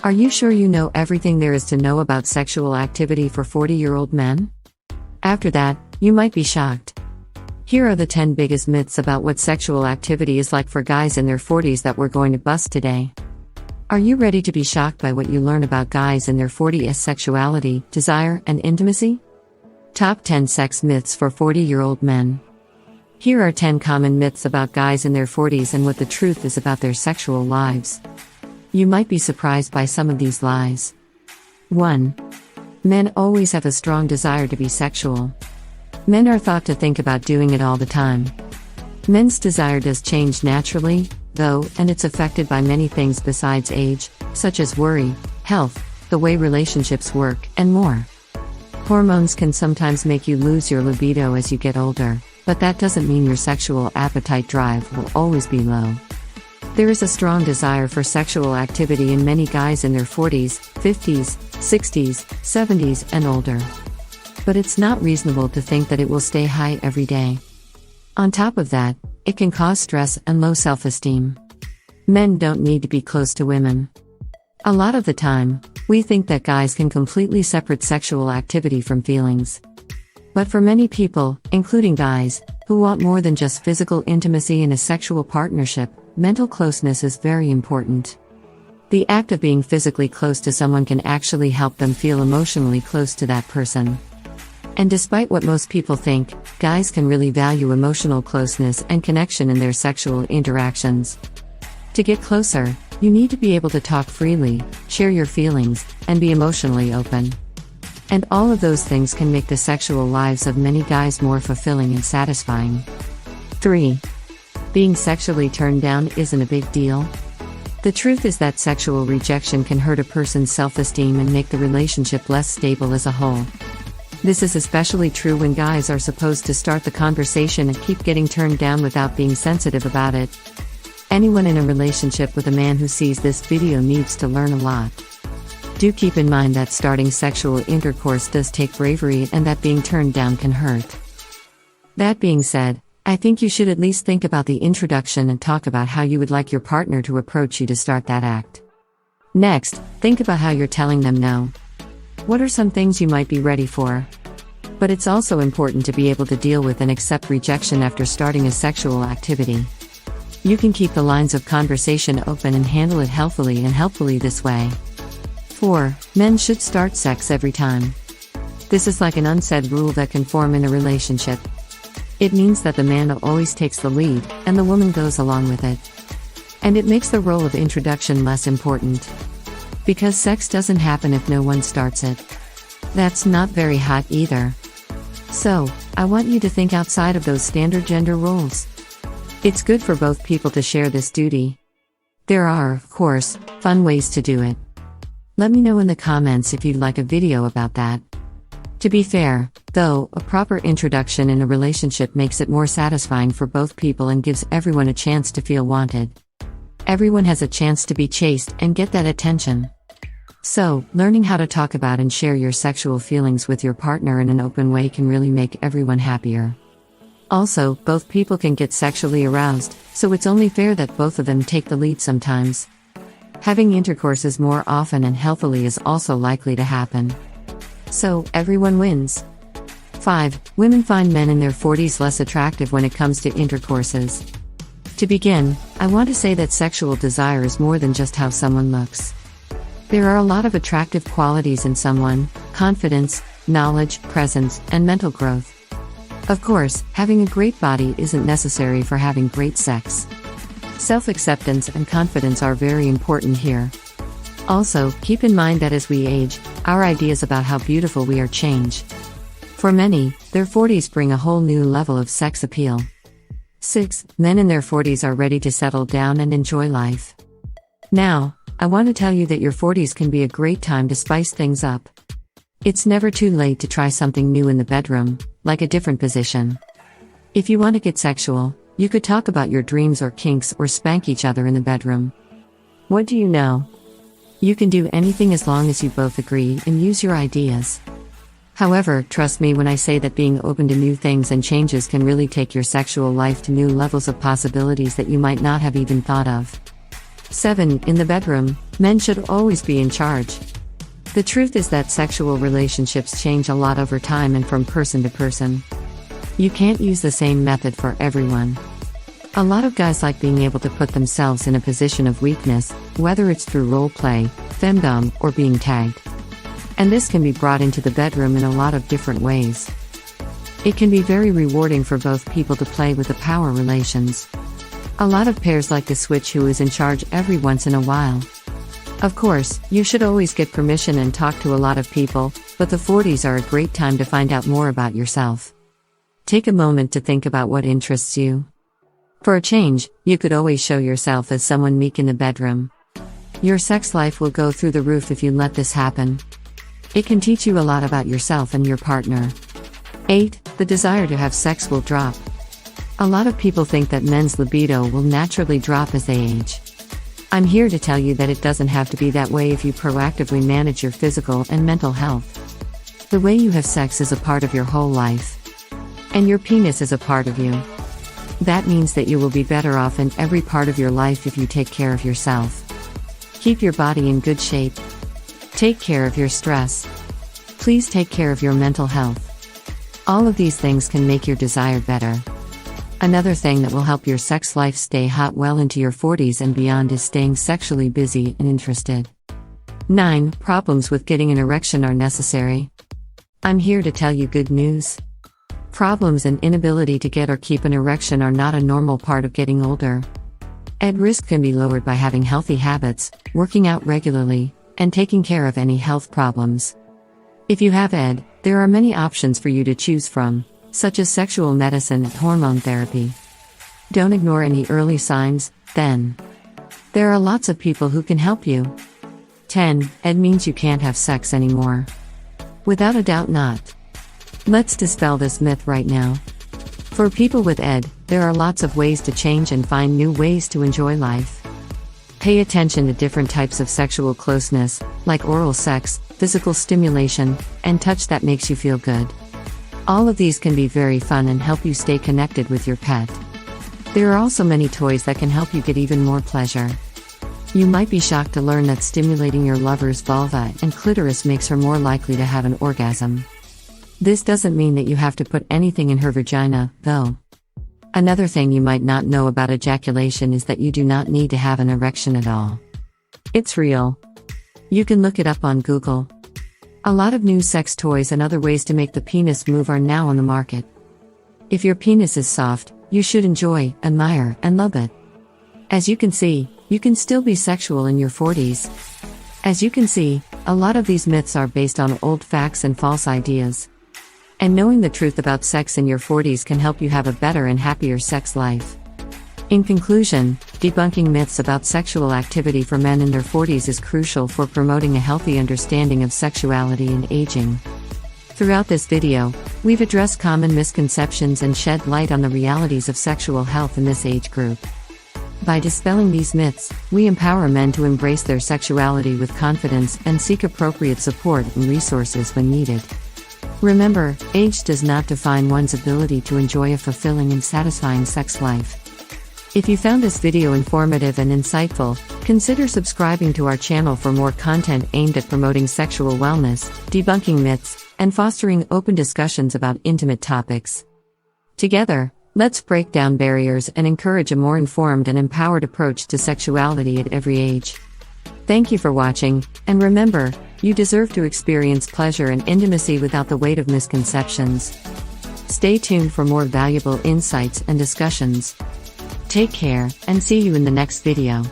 Are you sure you know everything there is to know about sexual activity for 40-year-old men? After that, you might be shocked. Here are the 10 biggest myths about what sexual activity is like for guys in their 40s that we're going to bust today. Are you ready to be shocked by what you learn about guys in their 40s sexuality, desire, and intimacy? Top 10 sex myths for 40-year-old men. Here are 10 common myths about guys in their 40s and what the truth is about their sexual lives. You might be surprised by some of these lies. 1. Men always have a strong desire to be sexual. Men are thought to think about doing it all the time. Men's desire does change naturally, though, and it's affected by many things besides age, such as worry, health, the way relationships work, and more. Hormones can sometimes make you lose your libido as you get older, but that doesn't mean your sexual appetite drive will always be low. There is a strong desire for sexual activity in many guys in their 40s, 50s, 60s, 70s, and older. But it's not reasonable to think that it will stay high every day. On top of that, it can cause stress and low self-esteem. Men don't need to be close to women. A lot of the time, we think that guys can completely separate sexual activity from feelings. But for many people, including guys, who want more than just physical intimacy in a sexual partnership, mental closeness is very important. The act of being physically close to someone can actually help them feel emotionally close to that person. And despite what most people think, guys can really value emotional closeness and connection in their sexual interactions. To get closer, you need to be able to talk freely, share your feelings, and be emotionally open. And all of those things can make the sexual lives of many guys more fulfilling and satisfying. 3. Being sexually turned down isn't a big deal. The truth is that sexual rejection can hurt a person's self-esteem and make the relationship less stable as a whole. This is especially true when guys are supposed to start the conversation and keep getting turned down without being sensitive about it. Anyone in a relationship with a man who sees this video needs to learn a lot. Do keep in mind that starting sexual intercourse does take bravery and that being turned down can hurt. That being said, I think you should at least think about the introduction and talk about how you would like your partner to approach you to start that act. Next, think about how you're telling them no. What are some things you might be ready for? But it's also important to be able to deal with and accept rejection after starting a sexual activity. You can keep the lines of conversation open and handle it healthily and helpfully this way. 4. Men should start sex every time. This is like an unsaid rule that can form in a relationship. It means that the man always takes the lead, and the woman goes along with it. And it makes the role of introduction less important. Because sex doesn't happen if no one starts it. That's not very hot either. So, I want you to think outside of those standard gender roles. It's good for both people to share this duty. There are, of course, fun ways to do it. Let me know in the comments if you'd like a video about that. To be fair, though, a proper introduction in a relationship makes it more satisfying for both people and gives everyone a chance to feel wanted. Everyone has a chance to be chased and get that attention. So, learning how to talk about and share your sexual feelings with your partner in an open way can really make everyone happier. Also, both people can get sexually aroused, so it's only fair that both of them take the lead sometimes. Having intercourses more often and healthily is also likely to happen. So, everyone wins. 5. Women find men in their 40s less attractive when it comes to intercourses. To begin, I want to say that sexual desire is more than just how someone looks. There are a lot of attractive qualities in someone: confidence, knowledge, presence, and mental growth. Of course, having a great body isn't necessary for having great sex. Self-acceptance and confidence are very important here. Also, keep in mind that as we age, our ideas about how beautiful we are change. For many, their 40s bring a whole new level of sex appeal. 6. Men in their 40s are ready to settle down and enjoy life. Now, I want to tell you that your 40s can be a great time to spice things up. It's never too late to try something new in the bedroom, like a different position. If you want to get sexual, you could talk about your dreams or kinks or spank each other in the bedroom. What do you know? You can do anything as long as you both agree and use your ideas. However, trust me when I say that being open to new things and changes can really take your sexual life to new levels of possibilities that you might not have even thought of. 7. In the bedroom, Men should always be in charge. The truth is that sexual relationships change a lot over time and from person to person. You can't use the same method for everyone. A lot of guys like being able to put themselves in a position of weakness, whether it's through role play, femdom, or being tagged. And this can be brought into the bedroom in a lot of different ways. It can be very rewarding for both people to play with the power relations. A lot of pairs like to switch who is in charge every once in a while. Of course, you should always get permission and talk to a lot of people, but the 40s are a great time to find out more about yourself. Take a moment to think about what interests you. For a change, you could always show yourself as someone meek in the bedroom. Your sex life will go through the roof if you let this happen. It can teach you a lot about yourself and your partner. 8. The desire to have sex will drop. A lot of people think that men's libido will naturally drop as they age. I'm here to tell you that it doesn't have to be that way if you proactively manage your physical and mental health. The way you have sex is a part of your whole life. And your penis is a part of you. That means that you will be better off in every part of your life if you take care of yourself. Keep your body in good shape. Take care of your stress. Please take care of your mental health. All of these things can make your desire better. Another thing that will help your sex life stay hot well into your 40s and beyond is staying sexually busy and interested. 9. Problems with getting an erection are necessary. I'm here to tell you good news. Problems and inability to get or keep an erection are not a normal part of getting older. ED risk can be lowered by having healthy habits, working out regularly, and taking care of any health problems. If you have ED, there are many options for you to choose from, such as sexual medicine and hormone therapy. Don't ignore any early signs, then. There are lots of people who can help you. 10. ED means you can't have sex anymore. Without a doubt not. Let's dispel this myth right now. For people with ED, there are lots of ways to change and find new ways to enjoy life. Pay attention to different types of sexual closeness, like oral sex, physical stimulation, and touch that makes you feel good. All of these can be very fun and help you stay connected with your pet. There are also many toys that can help you get even more pleasure. You might be shocked to learn that stimulating your lover's vulva and clitoris makes her more likely to have an orgasm. This doesn't mean that you have to put anything in her vagina, though. Another thing you might not know about ejaculation is that you do not need to have an erection at all. It's real. You can look it up on Google. A lot of new sex toys and other ways to make the penis move are now on the market. If your penis is soft, you should enjoy, admire, and love it. As you can see, you can still be sexual in your 40s. As you can see, a lot of these myths are based on old facts and false ideas. And knowing the truth about sex in your 40s can help you have a better and happier sex life. In conclusion, debunking myths about sexual activity for men in their 40s is crucial for promoting a healthy understanding of sexuality and aging. Throughout this video, we've addressed common misconceptions and shed light on the realities of sexual health in this age group. By dispelling these myths, we empower men to embrace their sexuality with confidence and seek appropriate support and resources when needed. Remember, age does not define one's ability to enjoy a fulfilling and satisfying sex life. If you found this video informative and insightful, consider subscribing to our channel for more content aimed at promoting sexual wellness, debunking myths, and fostering open discussions about intimate topics. Together, let's break down barriers and encourage a more informed and empowered approach to sexuality at every age. Thank you for watching, and remember, you deserve to experience pleasure and intimacy without the weight of misconceptions. Stay tuned for more valuable insights and discussions. Take care, and see you in the next video.